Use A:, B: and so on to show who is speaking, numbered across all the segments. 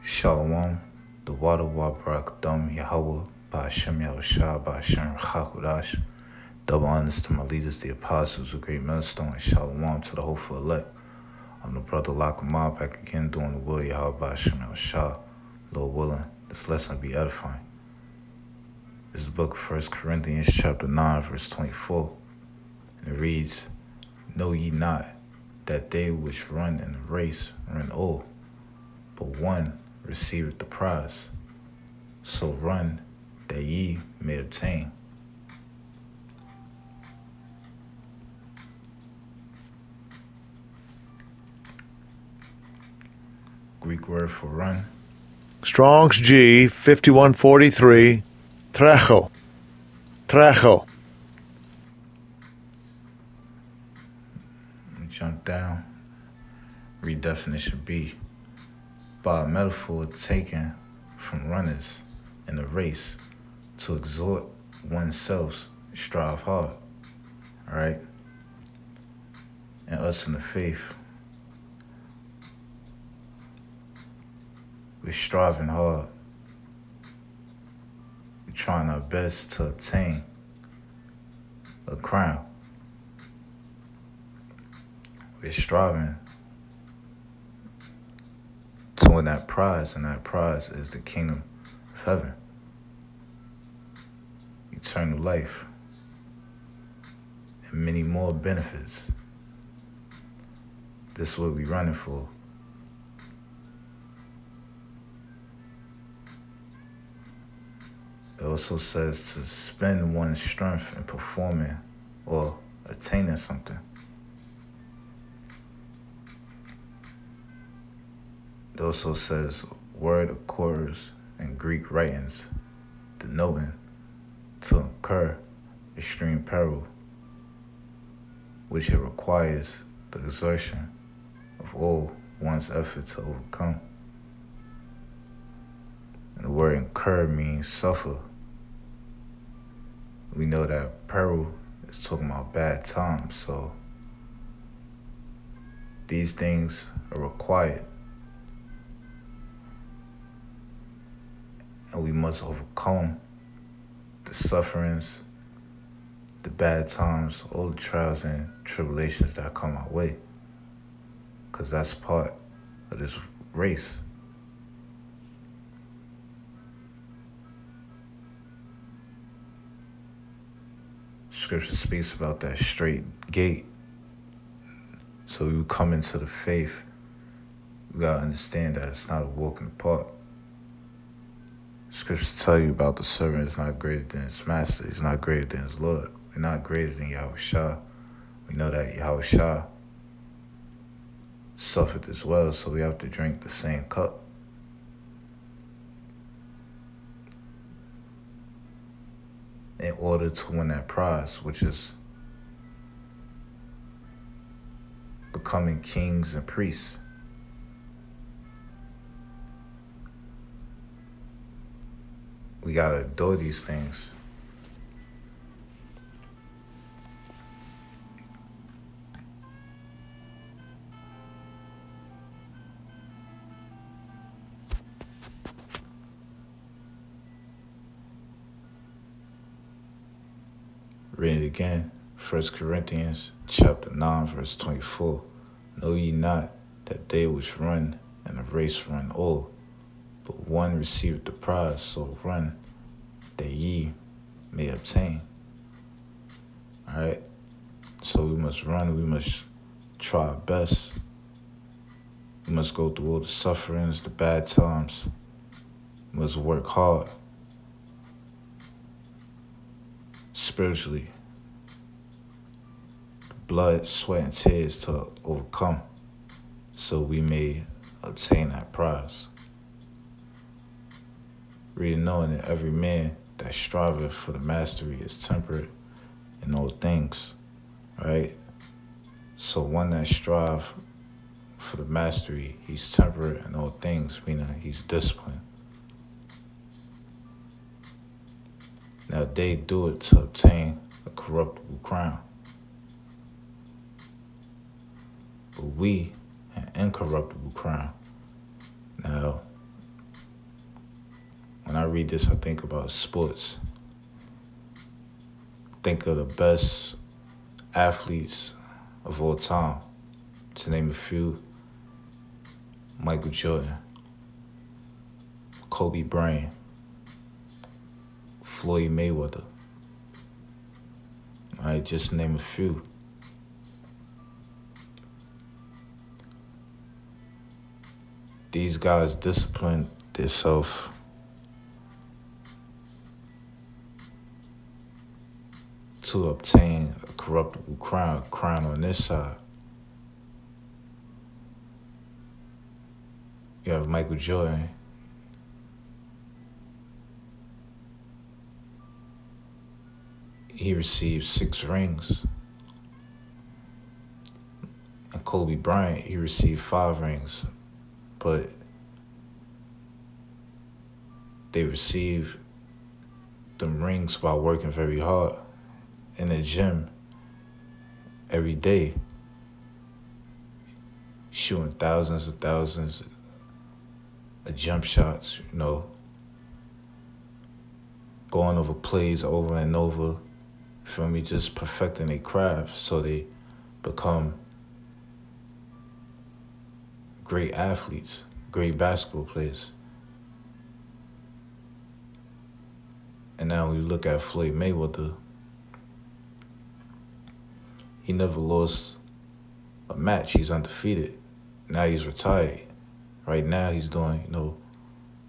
A: Shalom, the water Wabrak Dum Yahweh, Ba'ashem Yahushua, Ba'ashem Chakudash. Double honors to my leaders, the apostles, the great millstone, and shalom to the hopeful elect. I'm the brother Lakamah back again doing the will of Yahweh, Ba'ashem Yahushua. Lord willing, this lesson will be edifying. This is the book of 1 Corinthians chapter 9, verse 24. And it reads, Know ye not that they which run in the race run all, but one receiveth the prize. So run that ye may obtain. Greek word for run.
B: Strong's G 5143, trecho. Trecho.
A: Jump down. Read definition B. By a metaphor taken from runners in a race to exhort oneself to strive hard. Alright? And us in the faith, we're striving hard. We're trying our best to obtain a crown. We're striving to win that prize, and that prize is the kingdom of heaven, eternal life, and many more benefits. This is what we're running for. It also says to spend one's strength in performing or attaining something. It also says word occurs in Greek writings denoting to incur extreme peril, which it requires the exertion of all one's effort to overcome. And the word incur means suffer. We know that peril is talking about bad times, so these things are required. And we must overcome the sufferings, the bad times, all the trials and tribulations that come our way. Because that's part of this race. Scripture speaks about that straight gate. So we come into the faith, we gotta understand that it's not a walk in the park. Scriptures tell you about the servant is not greater than his master. He's not greater than his Lord. We're not greater than Yahushua. We know that Yahushua suffered as well, so we have to drink the same cup. In order to win that prize, which is becoming kings and priests. We gotta adore these things. Read it again. 1 Corinthians chapter 9, verse 24. Know ye not that they which run in a race run all, but one receiveth the prize, so run that ye may obtain. Alright? So we must run, we must try our best. We must go through all the sufferings, the bad times. We must work hard. Spiritually. Blood, sweat, and tears to overcome, so we may obtain that prize. Read knowing that every man that striveth for the mastery is temperate in all things, right? So one that strive for the mastery, he's temperate in all things, meaning he's disciplined. Now they do it to obtain a corruptible crown, but we an incorruptible crown. Now, read this, I think about sports. Think of the best athletes of all time. To name a few: Michael Jordan, Kobe Bryant, Floyd Mayweather. All right, just to name a few. These guys disciplined themselves to obtain a corruptible crown on this side. You have Michael Jordan. He received 6 rings. And Kobe Bryant, he received 5 rings. But they received them rings while working very hard in the gym every day, shooting thousands and thousands of jump shots, going over plays over and over, feel me, just perfecting their craft so they become great athletes, great basketball players. And now when you look at Floyd Mayweather, he never lost a match. He's undefeated. Now he's retired. Right now he's doing,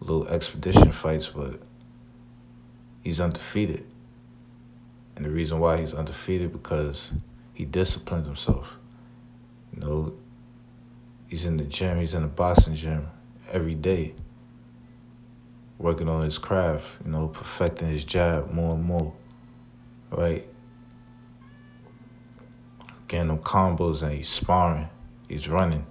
A: little expedition fights, but he's undefeated. And the reason why he's undefeated because he disciplined himself. He's in the gym, he's in the boxing gym every day, working on his craft, perfecting his jab more and more, right? Getting them combos, and he's sparring, he's running.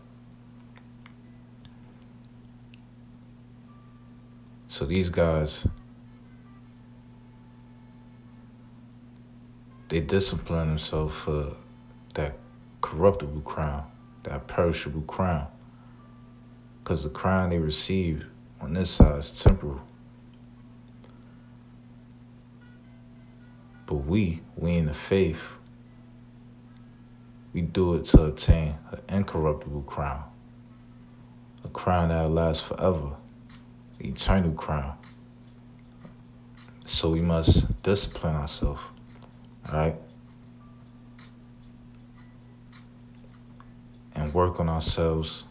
A: So these guys, they discipline themselves for that corruptible crown, that perishable crown. Because the crown they received on this side is temporal. But we in the faith, we do it to obtain an incorruptible crown. A crown that will last forever, an eternal crown. So we must discipline ourselves, all right? And work on ourselves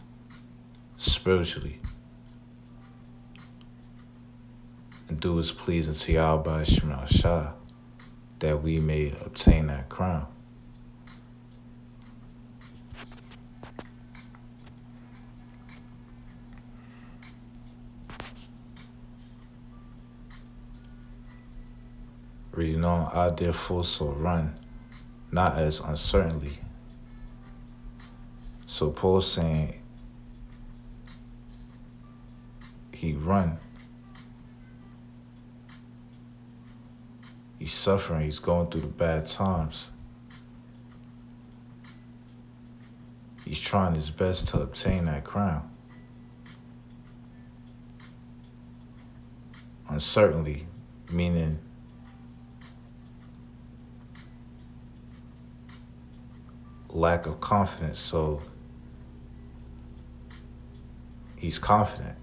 A: spiritually. And do what's pleasing to Yahweh Shema Shah, that we may obtain that crown. Reading on, I therefore so run, not as uncertainly. So Paul's saying he run. He's suffering, he's going through the bad times. He's trying his best to obtain that crown. Uncertainly, meaning lack of confidence, so he's confident.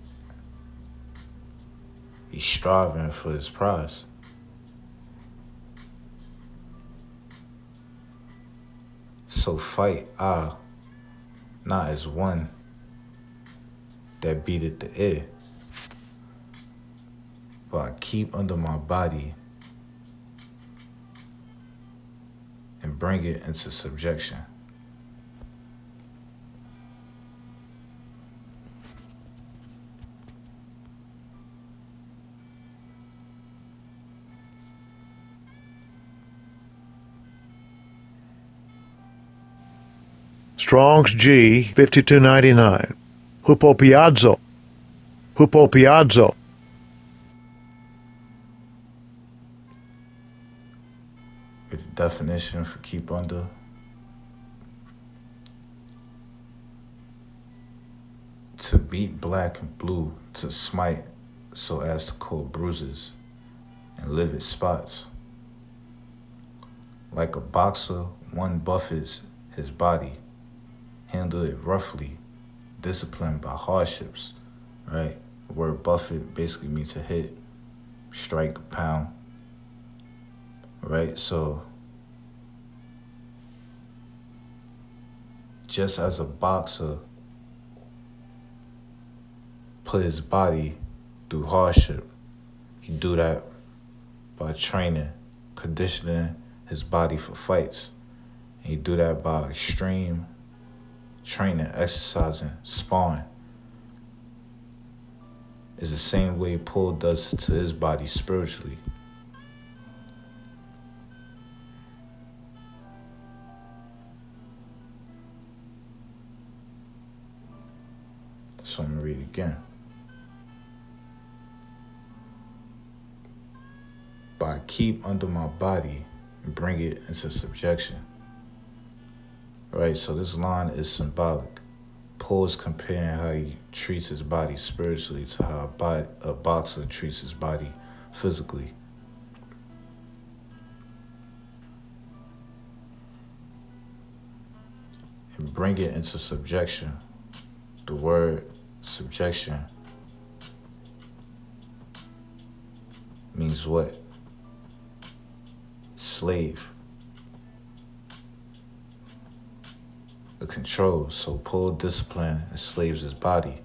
A: He's striving for his prize. So fight I, not as one that beateth the air, but I keep under my body and bring it into subjection.
B: Strong's G 5299. Hupopiazzo. Hupopiazzo.
A: The definition for keep under: to beat black and blue, to smite so as to coat bruises and livid spots. Like a boxer, one buffets his body, handle it roughly, disciplined by hardships, right? The word buffet basically means to hit, strike, pound, right? So just as a boxer put his body through hardship, he do that by training, conditioning his body for fights. And he do that by extreme training, exercising, sparring. It's the same way Paul does to his body spiritually. So I'm gonna read it again. But I keep under my body and bring it into subjection. Right, so this line is symbolic. Paul is comparing how he treats his body spiritually to how a boxer treats his body physically. And bring it into subjection. The word subjection means what? Slave. The control. So Paul discipline enslaves his body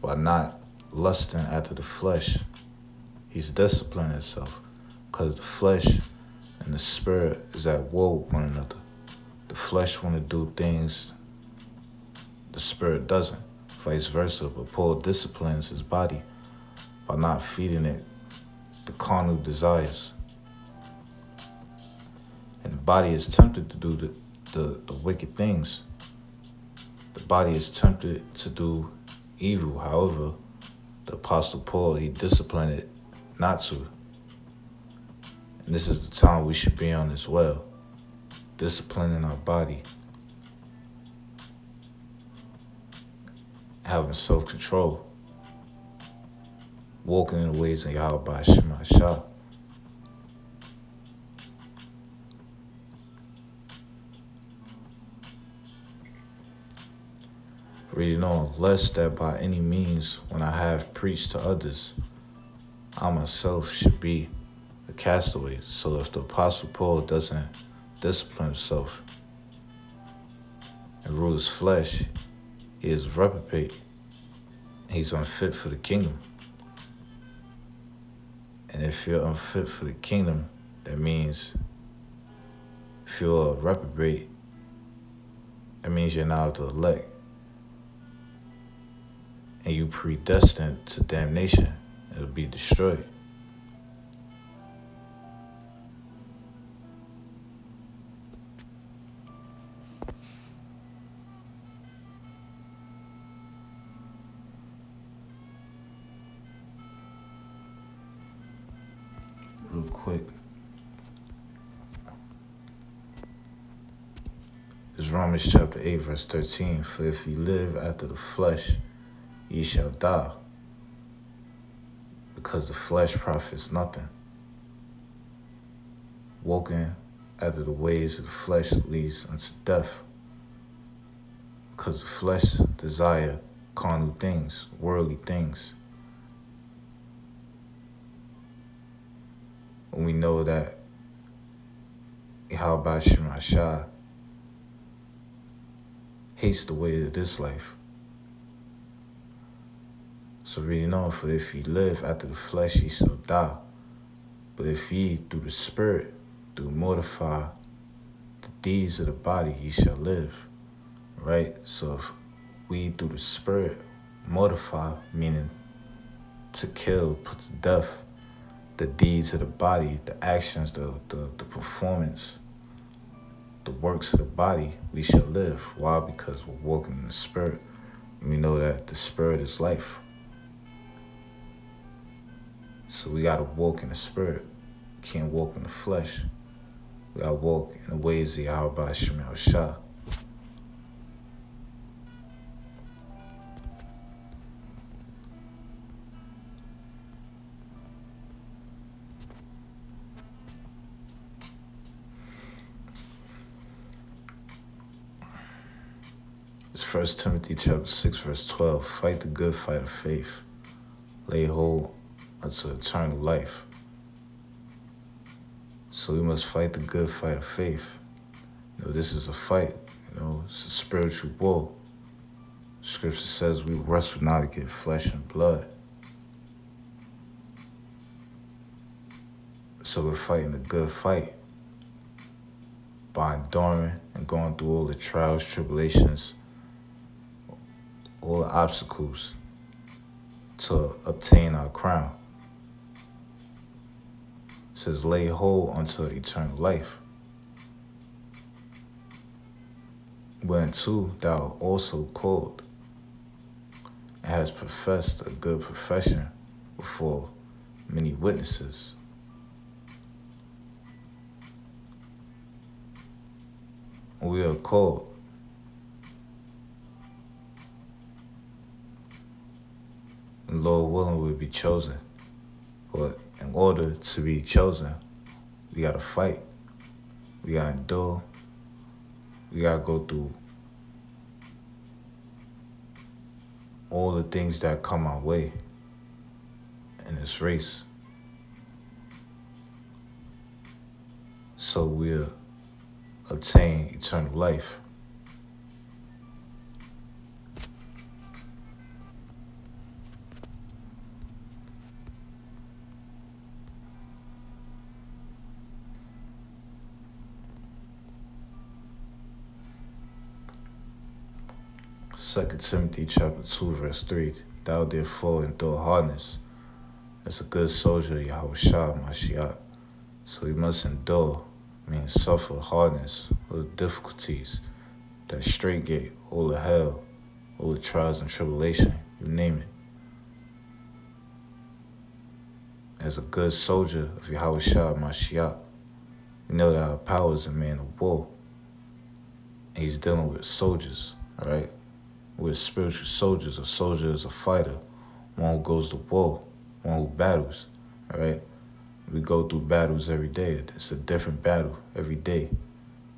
A: by not lusting after the flesh. He's disciplining himself because the flesh and the spirit is at war with one another. The flesh want to do things the spirit doesn't, vice versa. But Paul disciplines his body by not feeding it the carnal desires. And the body is tempted to do the wicked things. The body is tempted to do evil. However, the Apostle Paul, he disciplined it not to. And this is the time we should be on as well. Disciplining our body. Having self-control. Walking in the ways of Yahweh Shema Shah. Reading on, lest that by any means, when I have preached to others, I myself should be a castaway. So if the Apostle Paul doesn't discipline himself and rule his flesh, he is reprobate. He's unfit for the kingdom. And if you're unfit for the kingdom, that means if you're a reprobate, that means you're not the elect. And you predestined to damnation. It'll be destroyed. Real quick. It's Romans chapter 8, verse 13. For if ye live after the flesh, ye shall die, because the flesh profits nothing. Walking after the ways of the flesh leads unto death, because the flesh desire carnal things, worldly things. When we know that Yahweh Shema Shah hates the way of this life. So reading on, for if ye live after the flesh, ye shall die. But if ye through the spirit do mortify the deeds of the body, ye shall live. Right? So if we through the spirit mortify, meaning to kill, put to death, the deeds of the body, the actions, the performance, the works of the body, we shall live. Why? Because we're walking in the spirit. And we know that the spirit is life. So we gotta walk in the spirit. We can't walk in the flesh. We gotta walk in the ways of Yahweh Shema Shah. It's 1 Timothy chapter 6, verse 12. Fight the good fight of faith. Lay hold unto eternal life. So we must fight the good fight of faith. This is a fight. It's a spiritual war. Scripture says we wrestle not against flesh and blood. So we're fighting the good fight by enduring and going through all the trials, tribulations, all the obstacles to obtain our crown. It says, lay hold unto eternal life. Whereunto thou also called, and hast professed a good profession before many witnesses. We are called. And Lord willing, we'll be chosen. But in order to be chosen, we gotta fight. We gotta endure. We gotta go through all the things that come our way in this race. So we'll obtain eternal life. Second Timothy chapter 2, verse 3. Thou therefore endure hardness as a good soldier, Yahweh Mashiach. So we must endure, means suffer hardness, all the difficulties, that straight gate, all the hell, all the trials and tribulation, you name it. As a good soldier of Yahweh Mashiach, we know that our power is a man of war. And he's dealing with soldiers, all right? We're spiritual soldiers. A soldier is a fighter, one who goes to war, one who battles, all right? We go through battles every day. It's a different battle every day.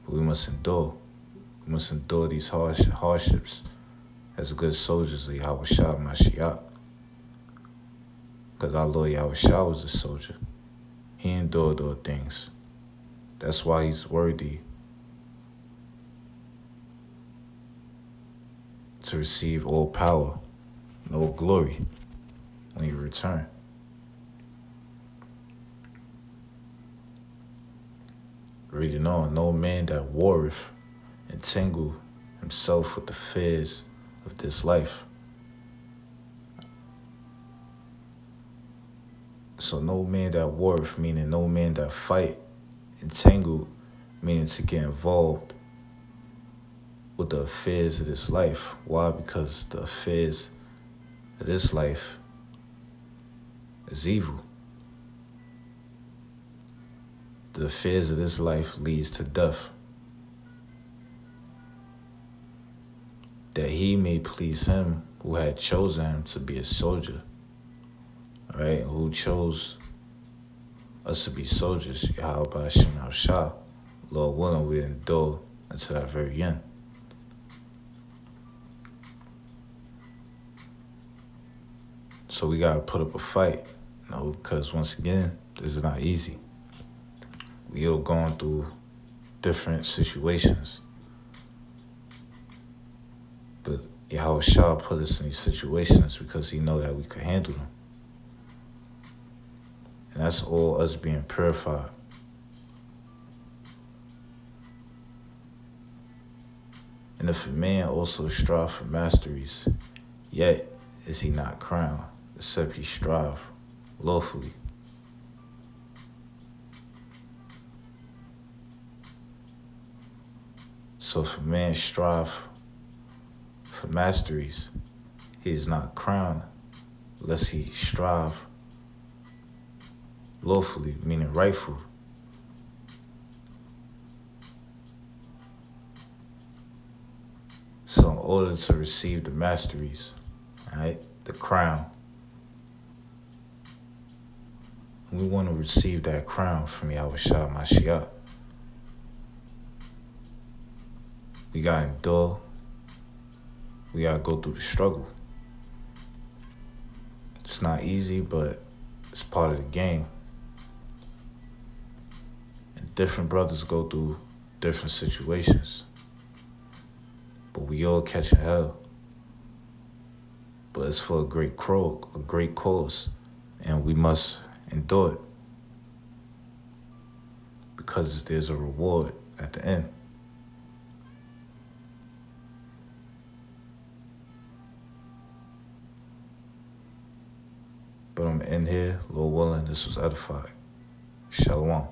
A: But we must endure. We must endure these hardships as good soldiers of Yahweh Mashiach. Because our Lord Yahweh was a soldier. He endured all things. That's why he's worthy to receive all power and all glory when he return. Reading on, no man that warreth entangle himself with the fears of this life. So no man that warreth, meaning no man that fight, entangle, meaning to get involved with the affairs of this life. Why? Because the affairs of this life is evil. The affairs of this life leads to death. That he may please him who had chosen him to be a soldier. Right? Who chose us to be soldiers. Yahweh Hashem Shah. Lord willing, we endure until that very end. So we gotta put up a fight, because once again, this is not easy. We all going through different situations. But Yahweh Shah put us in these situations because he know that we could handle them. And that's all us being purified. And if a man also strive for masteries, yet is he not crowned, except he strive lawfully. So if a man strive for masteries, he is not crowned unless he strive lawfully, meaning rightful. So in order to receive the masteries, right, the crown, we want to receive that crown from Yahweh Mashiach. We got to endure. We gotta go through the struggle. It's not easy, but it's part of the game. And different brothers go through different situations. But we all catching hell. But it's for a great cause, and we must endure it because there's a reward at the end. But I'm in here, Lord willing, this was edified. Shalom.